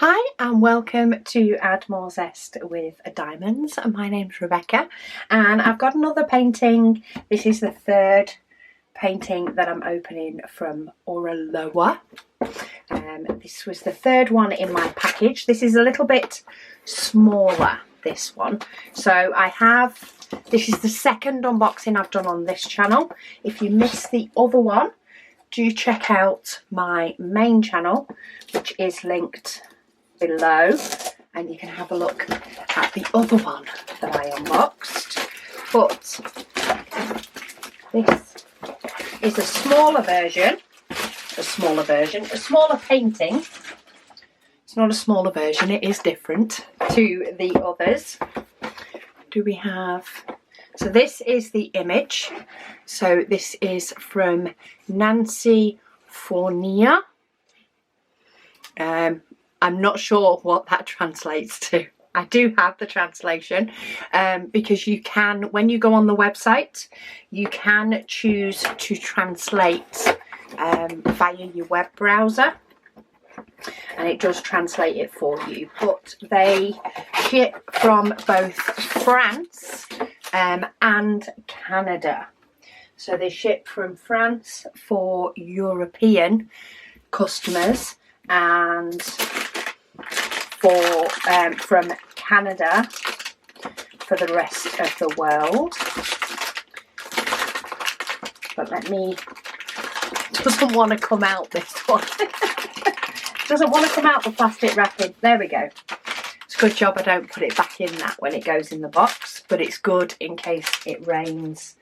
Hi and welcome to Add More Zest with Diamonds. My name's Rebecca and I've got another painting. This is the third painting that I'm opening from Oraloa. This was the third one in my package. This is a little bit smaller, this one. So this is the second unboxing I've done on this channel. If you missed the other one, do check out my main channel, which is linked below, and you can have a look at the other one that I unboxed. But this is a smaller painting. It's not a smaller version, it is different to the others. So this is the image. So this is from Nancy Fournier. I'm not sure what that translates to. I do have the translation because you can, when you go on the website, you can choose to translate via your web browser, and it does translate it for you. But they ship from both France and Canada. So they ship from France for European customers and from Canada for the rest of the world. But it doesn't want to come out, this one. It doesn't want to come out the plastic wrapping. There we go. It's a good job I don't put it back in that when it goes in the box, but it's good in case it rains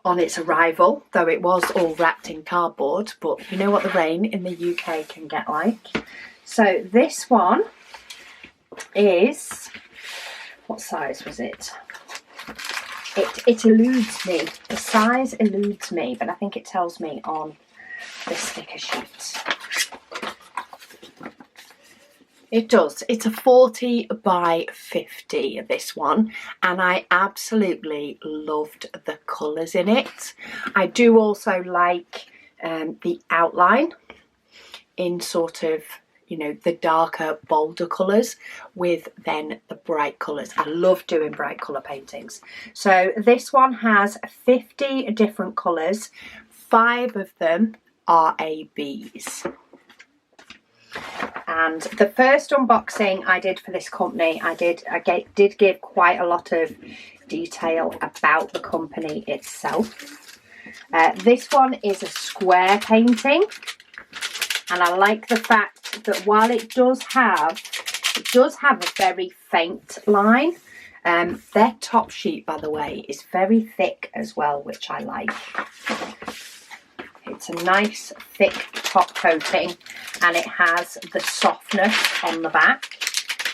on its arrival, though it was all wrapped in cardboard. But you know what the rain in the UK can get like. So this one is, what size was it? It eludes me. The size eludes me, but I think it tells me on the sticker sheet. It does. It's a 40 by 50, this one, and I absolutely loved the colours in it. I do also like the outline in sort of, you know, the darker, bolder colours with then the bright colours. I love doing bright colour paintings. So this one has 50 different colours. 5 of them are ABs. And the first unboxing I did for this company, I did give quite a lot of detail about the company itself. This one is a square painting, and I like the fact that while it does have a very faint line. Their top sheet, by the way, is very thick as well, which I like. It's a nice thick top coating, and it has the softness on the back,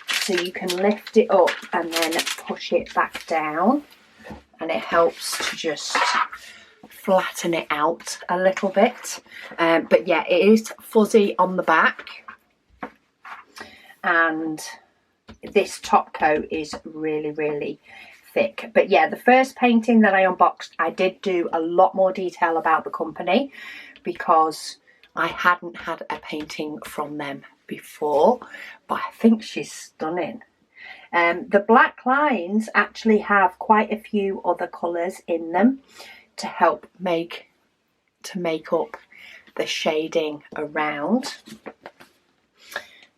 so you can lift it up and then push it back down, and it helps to just flatten it out a little bit. But yeah, it is fuzzy on the back, and this top coat is really thick. But yeah, the first painting that I unboxed, I did do a lot more detail about the company because I hadn't had a painting from them before, but I think she's stunning. The black lines actually have quite a few other colours in them to help make up the shading around.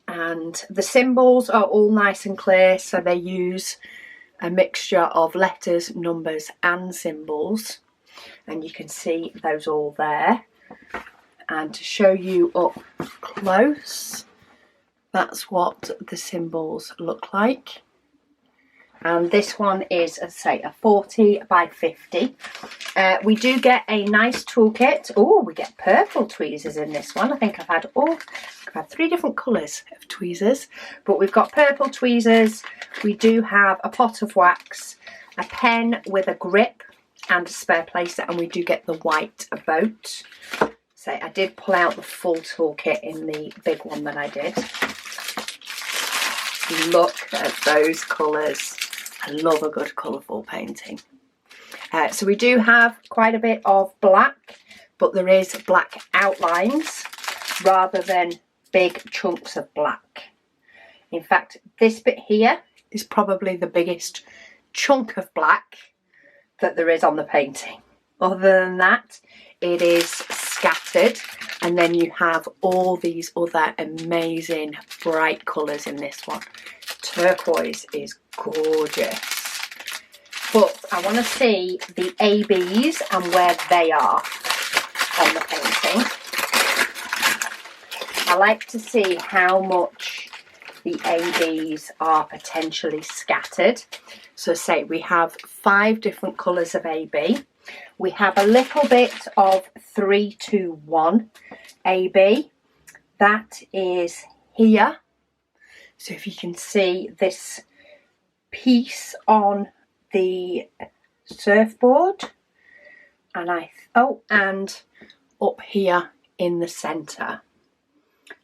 And the symbols are all nice and clear, so they use a mixture of letters, numbers and symbols, and you can see those all there. And to show you up close, that's what the symbols look like. And this one is, as I say, a 40 by 50. We do get a nice toolkit. Oh, we get purple tweezers in this one. I think I've had 3 different colours of tweezers, but we've got purple tweezers. We do have a pot of wax, a pen with a grip and a spare placer, and we do get the white boat. So I did pull out the full toolkit in the big one that I did. Look at those colours. I love a good colourful painting. So we do have quite a bit of black, but there is black outlines rather than big chunks of black. In fact, this bit here is probably the biggest chunk of black that there is on the painting. Other than that, it is scattered, and then you have all these other amazing bright colours in this one. Turquoise is gorgeous. But I want to see the ABs and where they are on the painting. I like to see how much the ABs are potentially scattered. So say we have 5 different colours of AB. We have a little bit of 321 AB. That is here. So if you can see this piece on the surfboard, and and up here in the centre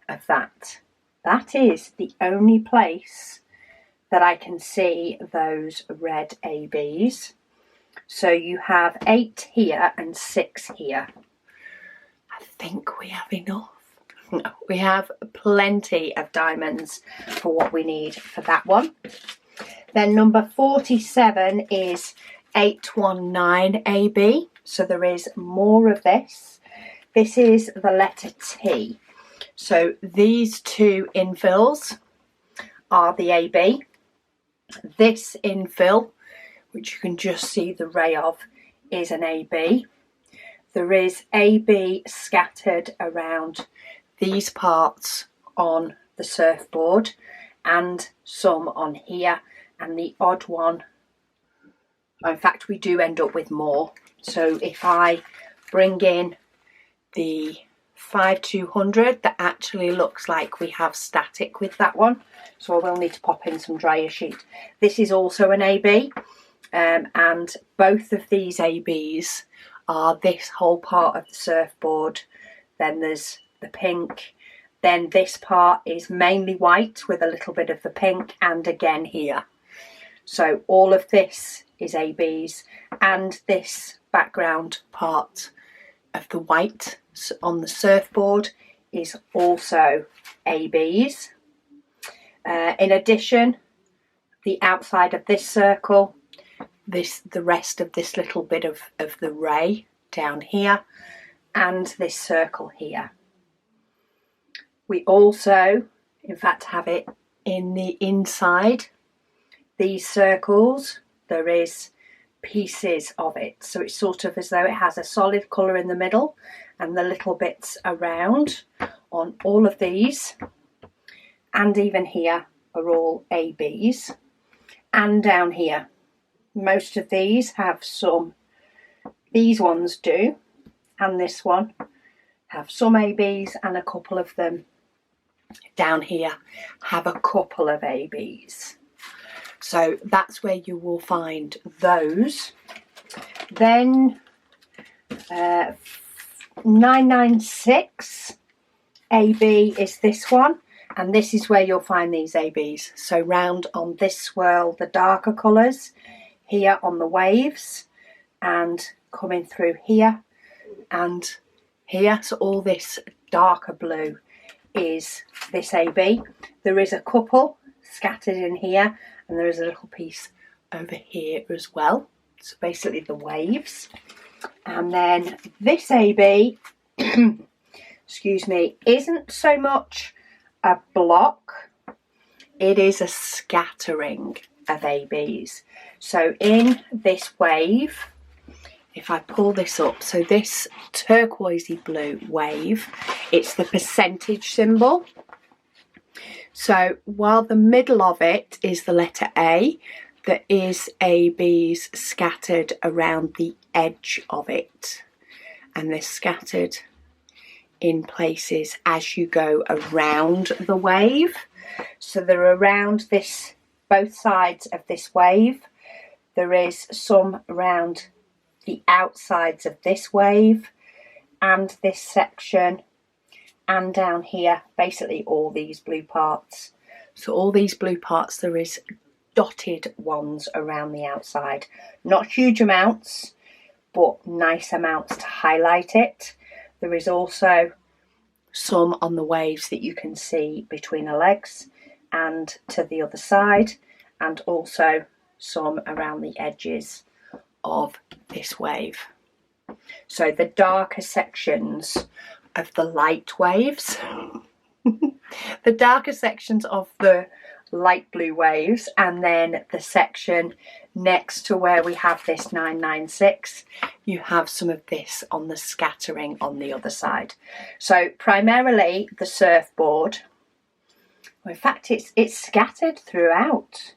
of that. That is the only place that I can see those red ABs. So you have 8 here and 6 here. I think we have enough. No, we have plenty of diamonds for what we need for that one. Then number 47 is 819 AB. So there is more of this. This is the letter T. So these 2 infills are the AB. This infill, which you can just see the ray of, is an AB. There is AB scattered around these parts on the surfboard and some on here, and the odd one, in fact we do end up with more. So if I bring in the 5200, that actually looks like we have static with that one, so I will need to pop in some dryer sheet. This is also an AB, and both of these ABs are this whole part of the surfboard. Then there's the pink, then this part is mainly white with a little bit of the pink, and again here. So all of this is ABs, and this background part of the white on the surfboard is also ABs. In addition, the outside of this circle, the rest of this little bit of the ray down here, and this circle here. We also, in fact, have it in the inside. These circles, there is pieces of it, so it's sort of as though it has a solid colour in the middle, and the little bits around on all of these and even here are all ABs, and down here most of these have some, these ones do, and this one have some ABs, and a couple of them down here have a couple of ABs. So that's where you will find those. Then 996 AB is this one, and this is where you'll find these ABs. So round on this swirl, the darker colours, here on the waves, and coming through here and here. So all this darker blue is this AB. There is a couple scattered in here, and there is a little piece over here as well. So basically the waves. And then this AB, excuse me, isn't so much a block, it is a scattering of ABs. So in this wave, if I pull this up, so this turquoisey blue wave, it's the percentage symbol. So while the middle of it is the letter A, there is ABs scattered around the edge of it, and they're scattered in places as you go around the wave. So they're around this, both sides of this wave. There is some around the outsides of this wave and this section, and down here, basically all these blue parts. So all these blue parts, there is dotted ones around the outside. Not huge amounts, but nice amounts to highlight it. There is also some on the waves that you can see between the legs and to the other side, and also some around the edges of this wave. So the darker sections of the light waves, the darker sections of the light blue waves, and then the section next to where we have this 996, you have some of this on the scattering on the other side. So primarily the surfboard, well, in fact it's scattered throughout.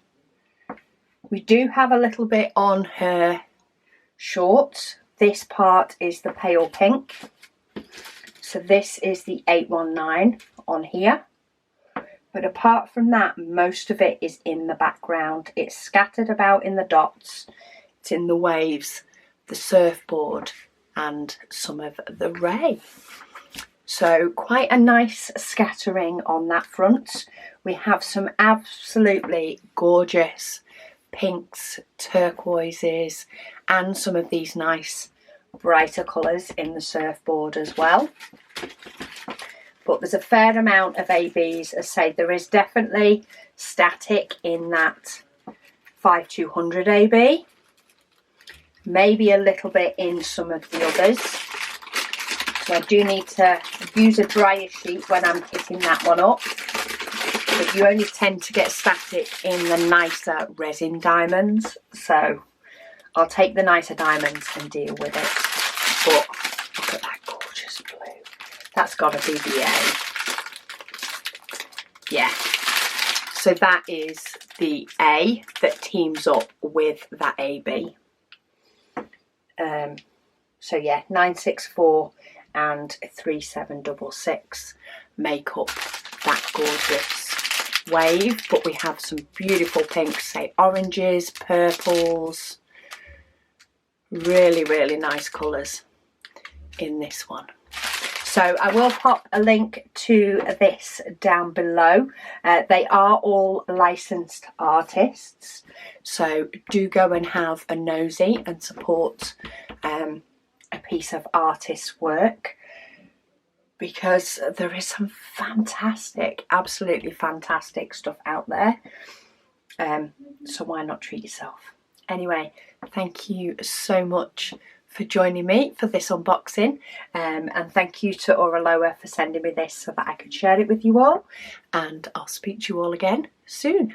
We do have a little bit on her shorts. This part is the pale pink, so this is the 819 on here. But apart from that, most of it is in the background. It's scattered about in the dots, it's in the waves, the surfboard, and some of the ray. So quite a nice scattering on that front. We have some absolutely gorgeous pinks, turquoises, and some of these nice brighter colours in the surfboard as well. But there's a fair amount of ABs. As I say, there is definitely static in that 5200 AB. Maybe a little bit in some of the others. So I do need to use a dryer sheet when I'm picking that one up. But you only tend to get static in the nicer resin diamonds. So I'll take the nicer diamonds and deal with it. But look at that gorgeous blue. That's got to be the A. Yeah. So that is the A that teams up with that AB. So yeah, 964 and 3766 make up that gorgeous wave. But we have some beautiful pinks, say oranges, purples. Really, really nice colours in this one. So I will pop a link to this down below. They are all licensed artists, so do go and have a nosy and support a piece of artist's work, because there is some fantastic, absolutely fantastic stuff out there. So why not treat yourself? Anyway, thank you so much for joining me for this unboxing, and thank you to Oraloa for sending me this so that I could share it with you all, and I'll speak to you all again soon.